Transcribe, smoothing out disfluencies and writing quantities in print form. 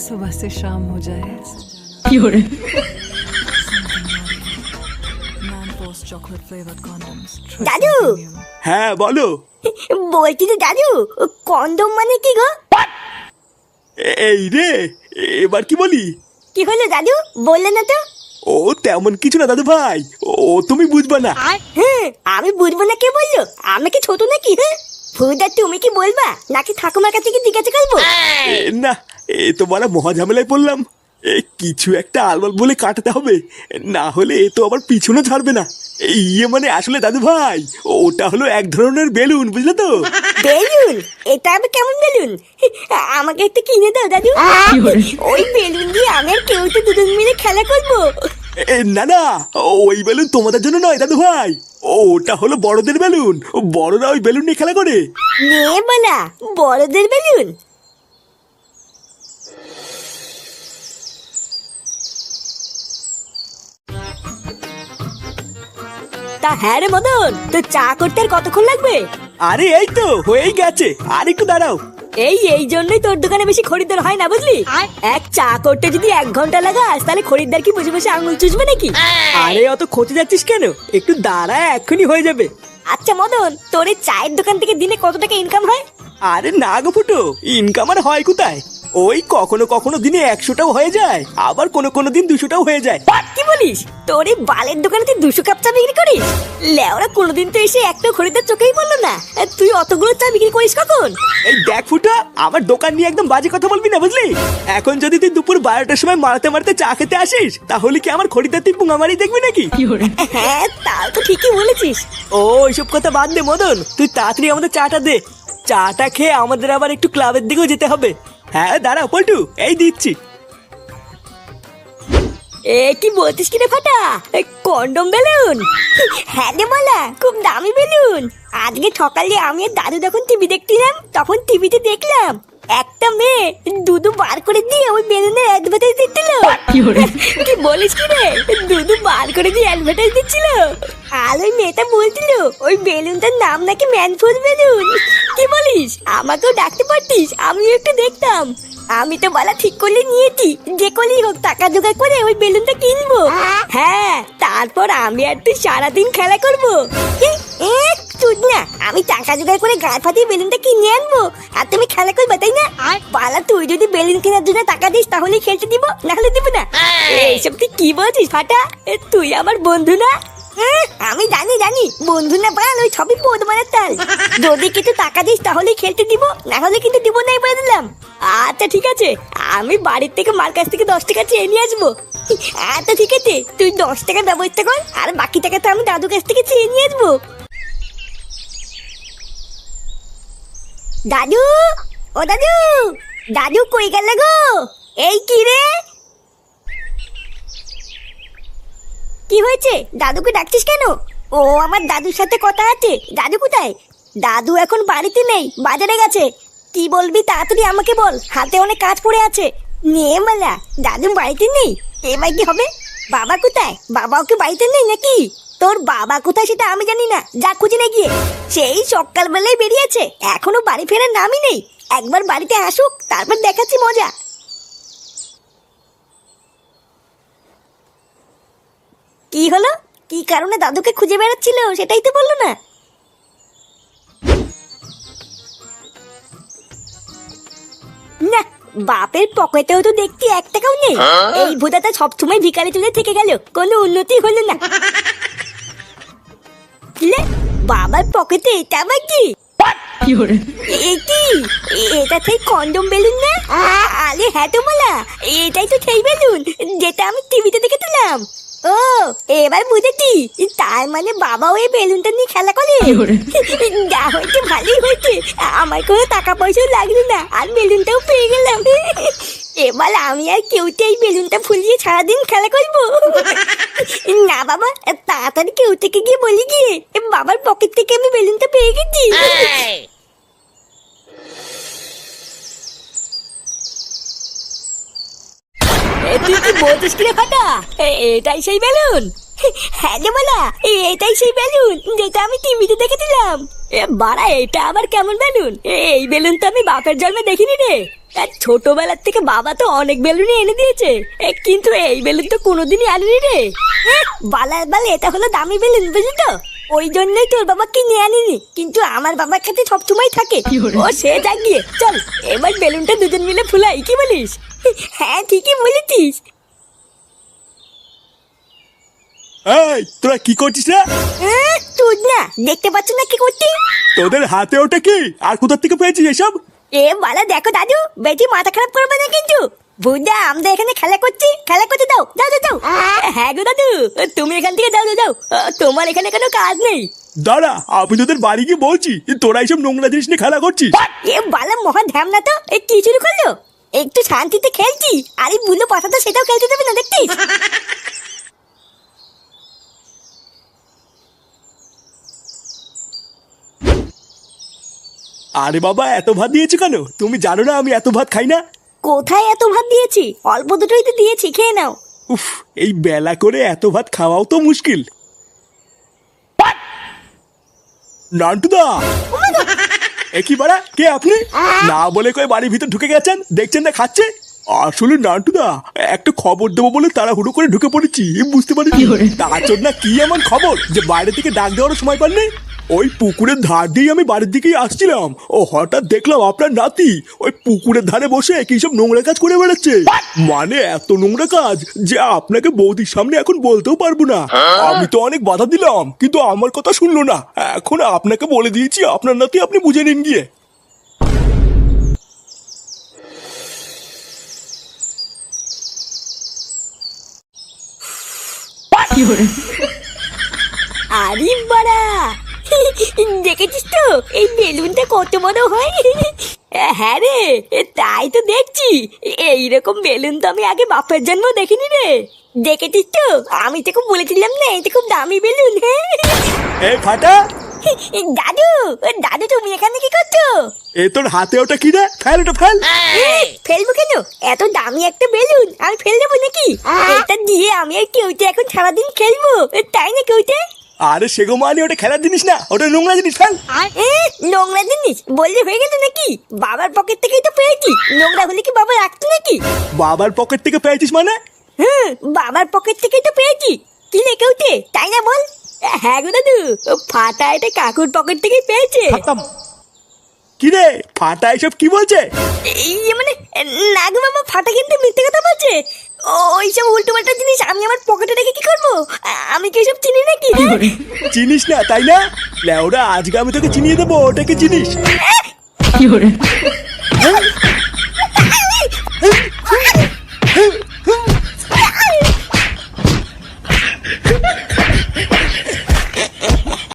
सुबह से शाम हो जाए chocolate flavored condoms. দাদু হ্যাঁ বলো। বলছি তো দাদু, কন্ডম মানে কি গো? এই রে, এবার কি বলি? কি হলো দাদু, বললে না তো? ও তেমন কিছু না দাদু ভাই, ও তুমি বুঝবা না। হ্যাঁ, আমি বুঝবো না কে বললো? আমি কি ছোট নাকি? হ্যাঁ ফুদা, তুমি কি বলবা নাকি ঠাকুমার কাছে কি জিজ্ঞাসা করবো? না, এ তো বলা মহা ঝামেলায় পড়লাম। কিছু একটা আলবাল বলে কাটাতে হবে, না হলে এ তো আবার পিছনে ছাড়বে না। ইয়ে মানে আসলে দাদু ভাই, ওটা হলো এক ধরনের বেলুন, বুঝলে তো? বেলুন? এটা আবার কেমন বেলুন? আমাকে একটা কিনে দাও দাদু। ওই বেলুন দিয়ে আমি আর কেউ তো দুজন মিলে খেলা করবো। না না, ওই বেলুন তোমাদের জন্য নয় দাদু ভাই, ওটা হলো বড়দের বেলুন। বড়রা ওই বেলুন নিয়ে খেলা করে। নে বলা বড়দের বেলুন? তা হ্যাঁ রে মদন, তো চা করতে আর কতক্ষণ লাগবে? আরে এই তো হয়েই গেছে, আর একটু দাঁড়াও। এই জন্যই তোর দোকানে বেশি খরিদ্দার হয় না, বুঝলি? এক চা করতে যদি 1 ঘন্টা লাগাস, তাহলে খরিদ্দার কি বসে বসে আঙুল চুষবে নাকি? আরে অত খোঁজে যাচ্ছিস কেন, একটু দাঁড়া, এক্ষুনি হয়ে যাবে। আচ্ছা মদন, তোর এই চায়ের দোকান থেকে দিনে কত টাকা ইনকাম হয়? আরে না গো ফুটো, ইনকাম আর হয় কোথায়? ওই কখনো কখনো দিনে 100টাও হয়ে যায়, আবার কোনো দিন 200টাও হয়ে যায়। কি বলিস? তোর এই বালের দোকানে তুই 200 কাপ চা বিক্রি করিস? লেওরা, কোনোদিন তো এসে একটা খরিদ্দার চোখেই বললো না। তুই অতগুলো চা বিক্রি করিস কখন? এই দেখ ফুটো, আমার দোকান নিয়ে একদম বাজে কথা বলবি না, বুঝলি? এখন যদি তুই দুপুর 12টার সময় মারতে মারতে চা খেতে আসিস, তাহলে কি আমার খরিদ্দার তুই পুঙ্গামারি দেখবি নাকি? হ্যাঁ, তাও তো ঠিকই বলেছিস। ও এইসব কথা বাদ দে মদন, তুই তাড়াতাড়ি আমাদের চাটা দে। চাটা খেয়ে আমাদের আবার একটু ক্লাবের দিকেও যেতে হবে। হ্যাঁ দাঁড়া পল্টু, এই দিচ্ছি। এ কি বলছিস কি রে ফাটা? Condom balloon? হ্যাঁ রে বলা, খুব দামি বেলুন। আজকে সকালে আমি আর দাদু যখন টিভি দেখছিলাম, তখন টিভিতে দেখলাম একটা মেয়ে দুধু বার করে দিয়ে ওই বেলুনের অ্যাডভার্টাইজ দিচ্ছিল। কি বলিস কি রে, দুধু বার করে দিয়ে অ্যাডভার্টাইজ দিচ্ছিল? আর ওই মেয়েটা বলছিল ওই বেলুনটার নাম নাকি ম্যানফোর্স বেলুন। কি বলিস? আমাকেও ডাকতে পারতিস, আমিও একটু দেখতাম। আমি তো বলা ঠিক করলে নিয়েছি, যে করেই হোক টাকা জোগাড় করে ওই বেলুনটা কিনবো। হ্যাঁ, তারপর আমি আর তুই সারাদিন খেলা করবো। তুই না, আমি টাকা জোগাড় করে গায়ে ফাটিয়ে বেলুনটা কিনে আনবো, আর তুমি খেলা করবে, তাই না? পালা, তুই যদি বেলুন কেনার জন্য টাকা দিস তাহলে খেলতে দিব, না হলে দিব না। এইসব তুই কি বলছিস ফাটা? তুই আমার বন্ধু না? আমি জানি বন্ধু না বাল, ওই সবই পদ মারার তাল। যদি কিছু টাকা দিস তাহলে খেলতে দিব, না হলে কিন্তু দিব নাই বলে দিলাম। আচ্ছা ঠিক আছে, আমি বাড়ির থেকে মার কাছ থেকে 10 টাকা চেয়ে নিয়ে আসবো। আচ্ছা ঠিক আছে, তুই 10 টাকার ব্যবস্থা কর, আর বাকি টাকা তো আমি দাদুর কাছ থেকে চেয়ে নিয়ে আসবো। দাদু, ও দাদু, দাদু কই গেল গো? এই কি রে, কি হয়েছে? দাদুকে ডাকছিস কেন? ও আমার দাদুর সাথে কথা আছে। দাদু কোথায়? দাদু এখন বাড়িতে নেই, বাজারে গেছে। কি বলবি তাড়াতাড়ি আমাকে বল, হাতে অনেক কাজ পড়ে আছে। নে মালা, দাদু বাড়িতে নেই, এবার কি হবে? বাবা কোথায়? বাবাও কি বাড়িতে নেই নাকি? তোর বাবা কোথায় সেটা আমি জানি না, যা খুঁজে নে গিয়ে। সেই সকালবেলায় বেরিয়েছে, এখনো বাড়ি ফেরার নামই নেই। একবার বাড়িতে আসুক, তারপর দেখাচ্ছি মজা। কি হলো? কি কারণে দাদুকে খুঁজে বেড়াচ্ছিল সেটাই তো বললো না। না, বাপের পকেটেও তো দেখতে 1 টাকাও নেই। এই ভোদাটা সবসময় ভিখারি তুলে থেকে গেল, কোনো উন্নতি হলো না। বাবার পকেটে এটা আবার কি? এটা সেই কন্ডম বেলুন না? আরে হ্যাঁ তো বলা, এটাই তো সেই বেলুন যেটা আমি টিভিতে দেখেছিলাম। ও, এবার বুঝেছি, তার মানে বাবাও এই বেলুনটা নিয়ে খেলা করে। যা হয়েছে ভালোই হয়েছে, আমার কোনো টাকা পয়সাও লাগলো না, আর বেলুনটাও পেয়ে গেলাম। এবার আমি আর কেউতে এই বেলুনটা ফুলিয়ে সারাদিন খেলা করবো। না বাবা, তাড়াতাড়ি কেউ থেকে গিয়ে বলি গিয়ে বাবার পকেট থেকে আমি বেলুনটা পেয়ে গেছি। তুই কি বলছিস কি রে ফাটা? এটাই সেই বেলুন? হ্যাঁ রে বলা, এটাই সেই বেলুন যেটা আমি টিভিতে দেখেছিলাম। বাড়া, এটা আবার কেমন বেলুন? এই বেলুন তো আমি বাপের জন্মে দেখিনি রে। ছোটবেলার থেকে বাবা তো অনেক বেলুনই এনে দিয়েছে, কিন্তু এই বেলুন তো কোনোদিনই আনেনি রে। বালার বাল, এটা হলো দামি বেলুন, বুঝলি তো? ওই জন্যই তোর বাবা কিনে আনিনি, কিন্তু আমার বাবার কাছে সবসময় থাকে। ও সে যাক গিয়ে, চল এবার বেলুনটা দুজন মিলে ফুলাই, কি বলিস? হ্যাঁ ঠিকই বলেছিস। এই তোরা কি করছিস রে? তুই না দেখতে পাচ্ছ না কি করছি? তোদের হাতে ওটা কি, আর কোথা থেকে পেয়েছিস এসব? বালা দেখো দাদু, বেশি মাথা খারাপ করবে না কিন্তু। বুঝা, আমরা এখানে খেলা করছি, খেলা করতে দাও, যাও যাও যাও। হ্যাঁ গো দাদু, তুমি এখান থেকে যাও যাও যাও, তোমার এখানে কোনো কাজ নেই। দাঁড়া, আমি তোদের বাড়ি গিয়ে বলছি তোরা এইসব নোংরা জিনিস নিয়ে খেলা করছিস। বালা মহা ধ্যামনা তো, কি শুরু করলো? একটু শান্তিতে খেলছি, আর এই বুলো পাঠাটা সেটাও খেলতে দেবে না, দেখছিস? আরে বাবা, এত ভাত দিয়েছি কেন? তুমি জানো না আমি এত ভাত খাই না। কোথায় এত ভাত দিয়েছি? অল্প দুটোই তো দিয়েছি, খেয়ে নাও। উফ, এই বেলা করে এত ভাত খাওয়াও তো মুশকিল। নান্টুদা, একই বাড়া, কে আপনি? না বলে কয়ে বাড়ির ভিতর ঢুকে গেছেন, দেখছেন না খাচ্ছে। আসলে নান্টুদা, একটা খবর দেবো বলে তাড়াহুড়ো করে ঢুকে পড়েছি, বুঝতে পারিনি। তার জন্য কি এমন খবর যে বাইরে থেকে ডাক দেওয়ার সময় পাননি? ওই পুকুরের ধার দিয়ে আমি বাড়ির দিকেই আসছিলাম, ও হঠাৎ দেখলাম আপনার নাতি ওই পুকুরের ধারে বসে কি সব নোংরা কাজ করে বেড়াচ্ছে। মানে এত নোংরা কাজ যে আপনাকে বৌদির সামনে এখন বলতেও পারবো না। আমি তো অনেক বাধা দিলাম, কিন্তু আমার কথা শুনলো না। এখন আপনাকে বলে দিয়েছি, আপনার নাতি আপনি বুঝে নিন গিয়ে। আরে বাড়া, দেখেছিস তো এই বেলুনটা কত বড় হয়? হ্যাঁ রে, তাই তো দেখছি। এইরকম বেলুন তো আমি আগে বাপের জন্ম দেখিনি রে। দেখেছিস তো, আমি তোকে বলেছিলাম না এটা খুব দামি বেলুন। এই ফাটা, দাদু, দাদু তুমি এখানে কি করছো? এ তোর হাতে ওটা কি রে? ফেল ওটা, ফেল। ফেলবো কেন? এত দামি একটা বেলুন আমি ফেল দেবো নাকি? এটা দিয়ে আমি আর কেউতে এখন সারাদিন খেলবো, তাই না কেউতে? আরে সেগো মানে ওটা খেলার জিনিস না, ওটা নোংরা জিনিস, ফেল। নোংরা জিনিস বললে হয়ে গেল নাকি? বাবার পকেট থেকেই তো পেয়েছি, নোংরা হলে কি বাবা রাখতো নাকি? বাবার পকেট থেকে পেয়েছিস মানে? বাবার পকেট থেকেই তো পেয়েছি। কি রে কেউতে, তাই না বল? হ্যাঁ গো দাদু, ফাটা এটা কাকুর পকেট থেকেই পেয়েছে। কি রে ফাটা, এসব কি বলছে? মানে না গো বাবা, ফাটা কিন্তু মিথ্যে কথা বলছে। ওইসব উল্টো পাল্টা জিনিস আমি আমার পকেটে রেখে কি করবো? আমি কি এসব চিনি নাকি? চিনিস না তাই না? লেওরা, আজকে আমি তোকে চিনিয়ে দেবো ওটাকে চিনিস।